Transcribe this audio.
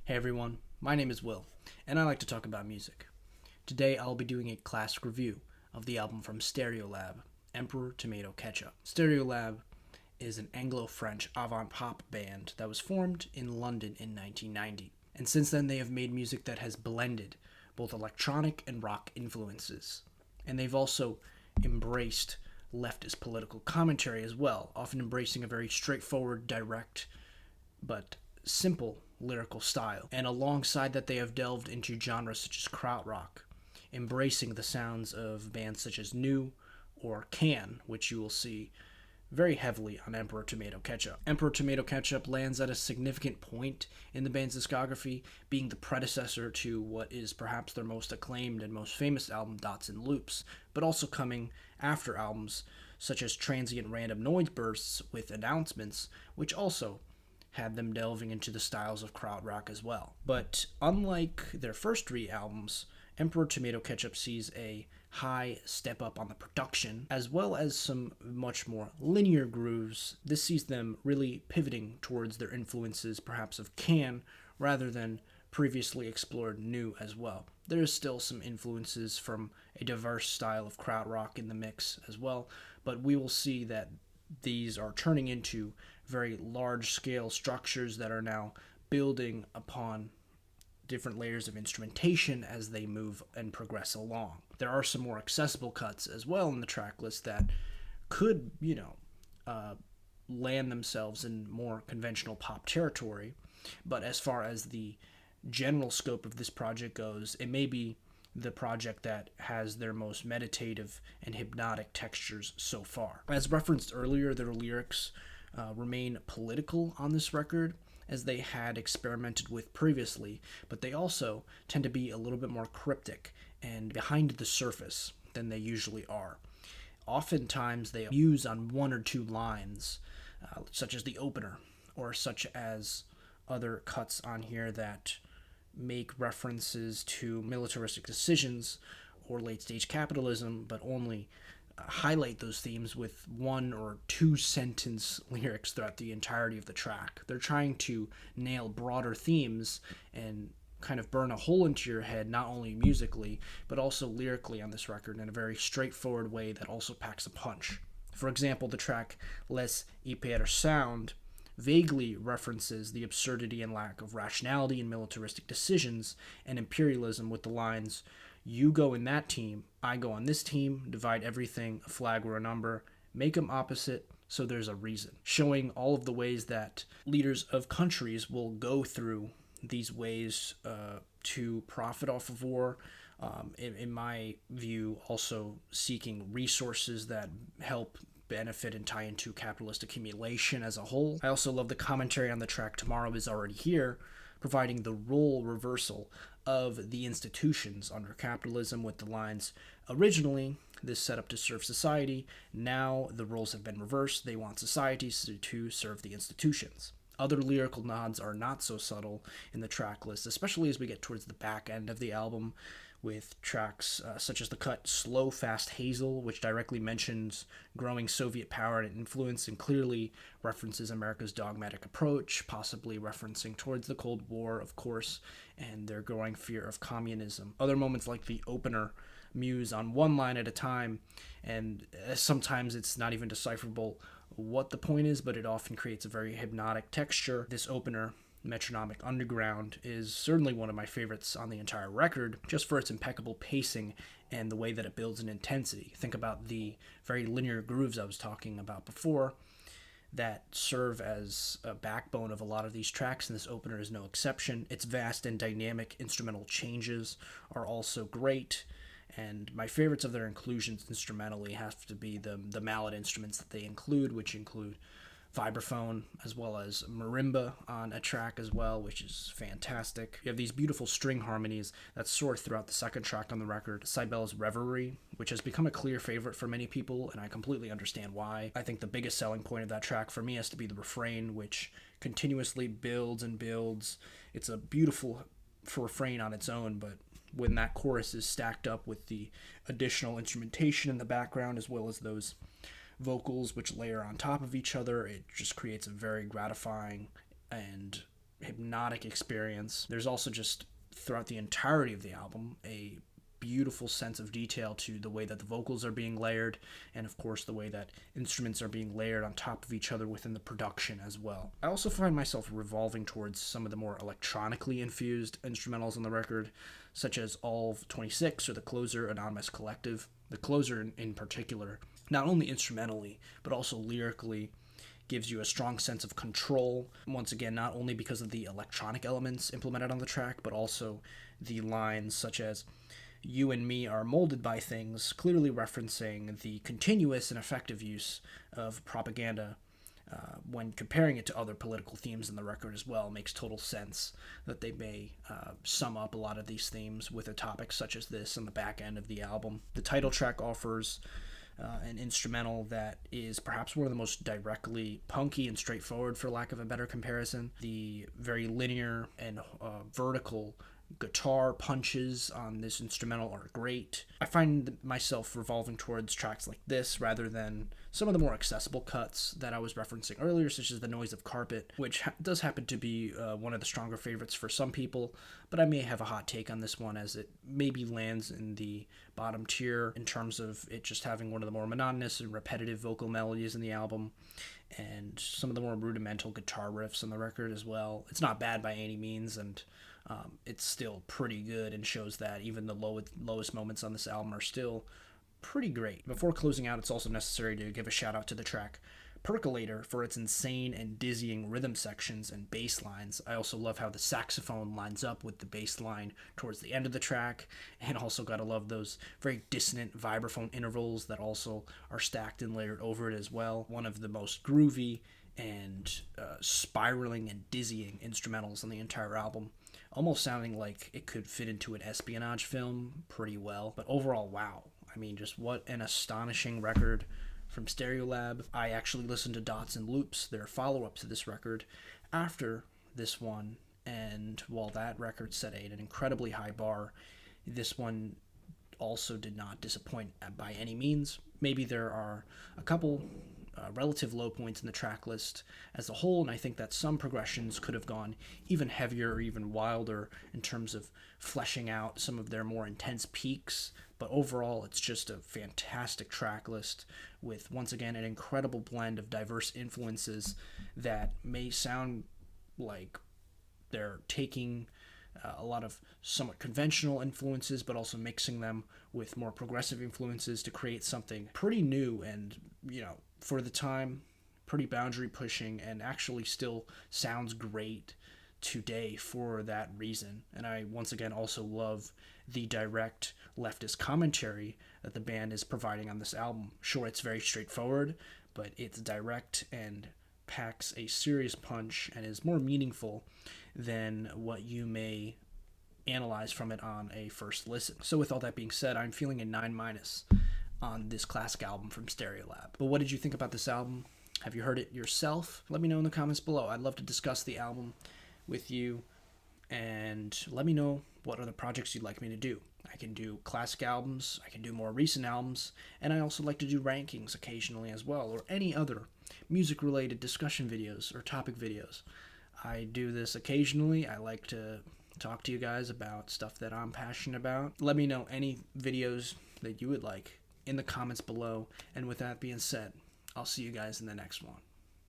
Hey everyone, my name is Will, and I like to talk about music. Today I'll be doing a classic review of the album from Stereolab, Emperor Tomato Ketchup. Stereolab is an Anglo-French avant-pop band that was formed in London in 1990, and since then they have made music that has blended both electronic and rock influences, and they've also embraced leftist political commentary as well, often embracing a very straightforward, direct, but simple lyrical style. And alongside that, they have delved into genres such as krautrock, embracing the sounds of bands such as New or Can, which you will see very heavily on Emperor Tomato Ketchup. Emperor Tomato Ketchup lands at a significant point in the band's discography, being the predecessor to what is perhaps their most acclaimed and most famous album, Dots and Loops, but also coming after albums such as Transient Random Noise Bursts with Announcements, which also had them delving into the styles of krautrock as well. But unlike their first three albums, Emperor Tomato Ketchup sees a high step up on the production, as well as some much more linear grooves. This sees them really pivoting towards their influences, perhaps of Can, rather than previously explored New as well. There is still some influences from a diverse style of krautrock in the mix as well, but we will see that these are turning into very large scale structures that are now building upon different layers of instrumentation as they move and progress along. There are some more accessible cuts as well in the track list that could, land themselves in more conventional pop territory. But as far as the general scope of this project goes, it may be the project that has their most meditative and hypnotic textures so far. As referenced earlier, their lyrics remain political on this record, as they had experimented with previously, but they also tend to be a little bit more cryptic and behind the surface than they usually are. Oftentimes they use on one or two lines, such as the opener, or such as other cuts on here that make references to militaristic decisions or late-stage capitalism, but only highlight those themes with one or two sentence lyrics throughout the entirety of the track. They're trying to nail broader themes and kind of burn a hole into your head, not only musically, but also lyrically on this record in a very straightforward way that also packs a punch. For example, the track Les Yper-Sound vaguely references the absurdity and lack of rationality in militaristic decisions and imperialism with the lines, "You go in that team, I go on this team, divide everything, a flag or a number, make them opposite, so there's a reason." Showing all of the ways that leaders of countries will go through these ways to profit off of war. In my view, also seeking resources that help benefit and tie into capitalist accumulation as a whole. I also love the commentary on the track Tomorrow Is Already Here, providing the role reversal of the institutions under capitalism with the lines, "Originally, this set up to serve society. Now the roles have been reversed. They want society to serve the institutions." Other lyrical nods are not so subtle in the track list, especially as we get towards the back end of the album, with tracks such as the cut Slow Fast Hazel, which directly mentions growing Soviet power and influence and clearly references America's dogmatic approach, possibly referencing towards the Cold War, of course, and their growing fear of communism. Other moments like the opener muse on one line at a time, and sometimes it's not even decipherable what the point is, but it often creates a very hypnotic texture. This opener, Metronomic Underground, is certainly one of my favorites on the entire record, just for its impeccable pacing and the way that it builds in intensity. Think about the very linear grooves I was talking about before that serve as a backbone of a lot of these tracks, and this opener is no exception. Its vast and dynamic instrumental changes are also great, and my favorites of their inclusions instrumentally have to be the mallet instruments that they include, which include vibraphone as well as marimba on a track as well, which is fantastic. You have these beautiful string harmonies that soar throughout the second track on the record, Cybele's Reverie, which has become a clear favorite for many people, and I completely understand why. I think the biggest selling point of that track for me has to be the refrain, which continuously builds and builds. It's a beautiful refrain on its own, but when that chorus is stacked up with the additional instrumentation in the background as well as those vocals which layer on top of each other, it just creates a very gratifying and hypnotic experience. There's also just, throughout the entirety of the album, a beautiful sense of detail to the way that the vocals are being layered, and of course the way that instruments are being layered on top of each other within the production as well. I also find myself revolving towards some of the more electronically infused instrumentals on the record, such as All 26 or The Closer, Anonymous Collective. The Closer in particular, not only instrumentally but also lyrically, gives you a strong sense of control. Once again, not only because of the electronic elements implemented on the track, but also the lines such as "You and me are molded by things," clearly referencing the continuous and effective use of propaganda. When comparing it to other political themes in the record as well, it makes total sense that they may sum up a lot of these themes with a topic such as this on the back end of the album. The title track offers an instrumental that is perhaps one of the most directly punky and straightforward, for lack of a better comparison. The very linear and vertical guitar punches on this instrumental are great. I find myself revolving towards tracks like this rather than some of the more accessible cuts that I was referencing earlier, such as The Noise of Carpet, which does happen to be one of the stronger favorites for some people, but I may have a hot take on this one, as it maybe lands in the bottom tier in terms of it just having one of the more monotonous and repetitive vocal melodies in the album, and some of the more rudimental guitar riffs on the record as well. It's not bad by any means, and it's still pretty good, and shows that even the lowest moments on this album are still pretty great. Before closing out, it's also necessary to give a shout out to the track Percolator for its insane and dizzying rhythm sections and bass lines. I also love how the saxophone lines up with the bass line towards the end of the track, and also gotta love those very dissonant vibraphone intervals that also are stacked and layered over it as well. One of the most groovy and spiraling and dizzying instrumentals on the entire album, almost sounding like it could fit into an espionage film pretty well. But overall, wow. I mean, just what an astonishing record from Stereolab. I actually listened to Dots and Loops, their follow-up to this record, after this one, and while that record set an incredibly high bar, this one also did not disappoint by any means. Maybe there are a couple relative low points in the track list as a whole, and I think that some progressions could have gone even heavier or even wilder in terms of fleshing out some of their more intense peaks. But overall, it's just a fantastic track list with, once again, an incredible blend of diverse influences that may sound like they're taking a lot of somewhat conventional influences, but also mixing them with more progressive influences to create something pretty new and, for the time, pretty boundary pushing, and actually still sounds great today for that reason. And I once again also love the direct leftist commentary that the band is providing on this album. Sure, it's very straightforward, but it's direct and packs a serious punch and is more meaningful than what you may analyze from it on a first listen. So with all that being said, I'm feeling a 9- on this classic album from Stereolab. But what did you think about this album? Have you heard it yourself? Let me know in the comments below. I'd love to discuss the album with you, and let me know what other projects you'd like me to do. I can do classic albums, I can do more recent albums, and I also like to do rankings occasionally as well, or any other music-related discussion videos or topic videos. I do this occasionally. I like to talk to you guys about stuff that I'm passionate about. Let me know any videos that you would like in the comments below, and with that being said, I'll see you guys in the next one.